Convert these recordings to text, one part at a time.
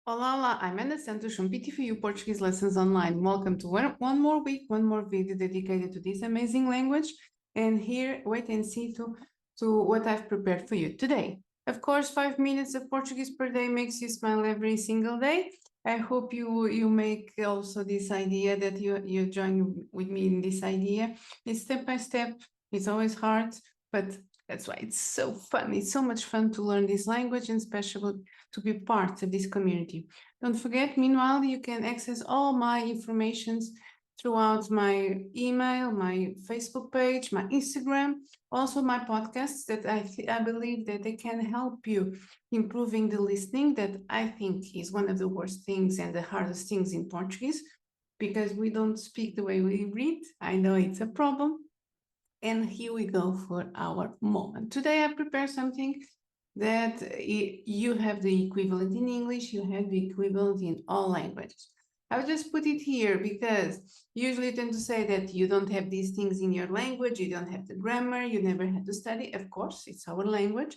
Olá, olá, I'm Ana Santos from PT4U Portuguese Lessons Online. Welcome to one more week, one more video dedicated to this amazing language. And here, wait and see to what I've prepared for you today. Of course, 5 minutes of Portuguese per day makes you smile every single day. I hope you make also this idea that you join with me in this idea. It's step by step. It's always hard, but that's why it's so fun. It's so much fun to learn this language and especially to be part of this community. Don't forget, meanwhile, you can access all my informations throughout my email, my Facebook page, my Instagram, also my podcasts that I believe that they can help you improving the listening that I think is one of the worst things and the hardest things in Portuguese because we don't speak the way we read. I know it's a problem. And here we go for our moment. Today I prepared something that you have the equivalent in English, you have the equivalent in all languages. I'll just put it here because usually I tend to say that you don't have these things in your language, you don't have the grammar, you never had to study. Of course, it's our language.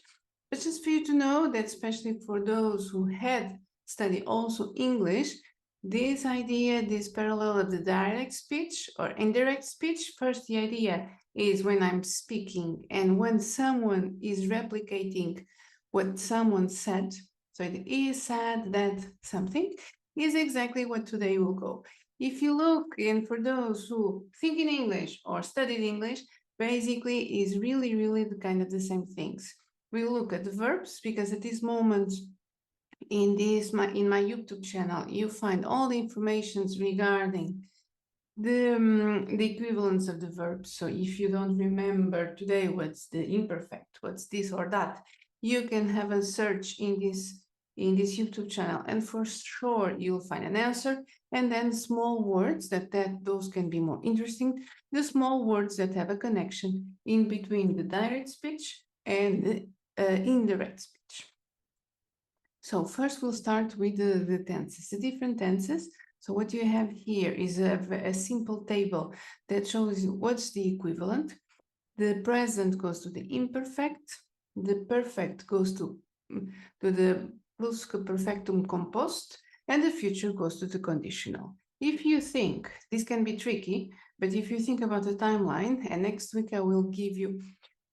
But just for you to know that especially for those who had studied also English, this idea, this parallel of the direct speech or indirect speech, first the idea is when I'm speaking and when someone is replicating what someone said, so it is said that something is exactly what today will go. If you look, and for those who think in English or studied English, basically is really the kind of the same things. We look at the verbs because at this moment in my YouTube channel, you find all the informations regarding the equivalence of the verbs. So if you don't remember today what's the imperfect, what's this or that, you can have a search in this YouTube channel, and for sure you'll find an answer. And then small words that those can be more interesting. The small words that have a connection in between the direct speech and the indirect speech. So first we'll start with the tenses, the different tenses. So what you have here is a simple table that shows you what's the equivalent. The present goes to the imperfect. The perfect goes to the pluscuperfectum compost. And the future goes to the conditional. If you think, this can be tricky, but if you think about the timeline, and next week I will give you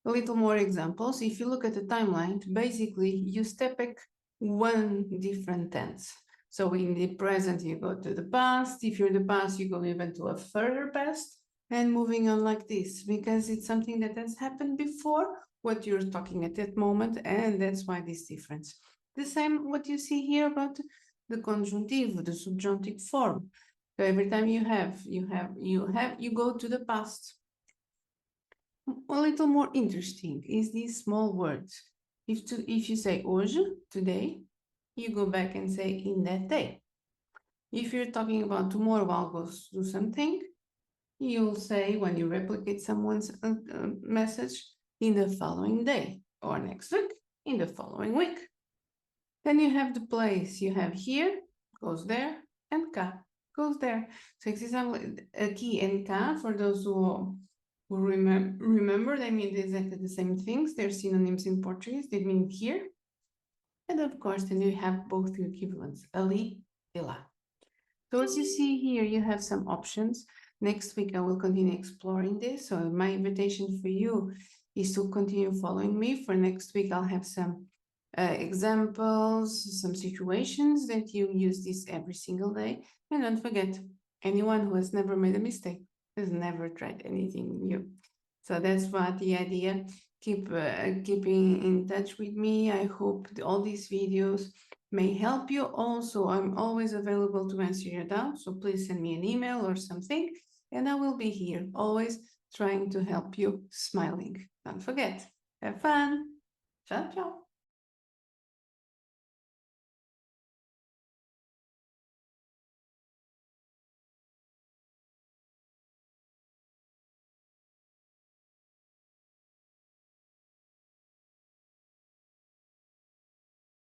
a little more examples. If you look at the timeline, basically you step back one different tense. So in the present, you go to the past. If you're the past, you go even to a further past and moving on like this, because it's something that has happened before what you're talking at that moment. And that's why this difference. The same what you see here about the conjunctive, the subjunctive form. So every time you go to the past. A little more interesting is these small words. If you say hoje, today, you go back and say in that day. If you're talking about tomorrow, I'll go do something, you'll say when you replicate someone's message in the following day, or next week, in the following week. Then you have the place. You have here, goes there, and cá, goes there. So example, aqui and cá, for those who remember, they mean exactly the same things. They're synonyms in Portuguese. They mean here. And of course, then you have both the equivalents, ali e lá. So as you see here, you have some options. Next week, I will continue exploring this. So my invitation for you is to continue following me. For next week, I'll have some examples, some situations that you use this every single day. And don't forget, anyone who has never made a mistake has never tried anything new. So that's what the idea. Keeping in touch with me. I hope all these videos may help you. Also, I'm always available to answer your doubts, so please send me an email or something, and I will be here, always trying to help you smiling. Don't forget, have fun. Ciao, ciao.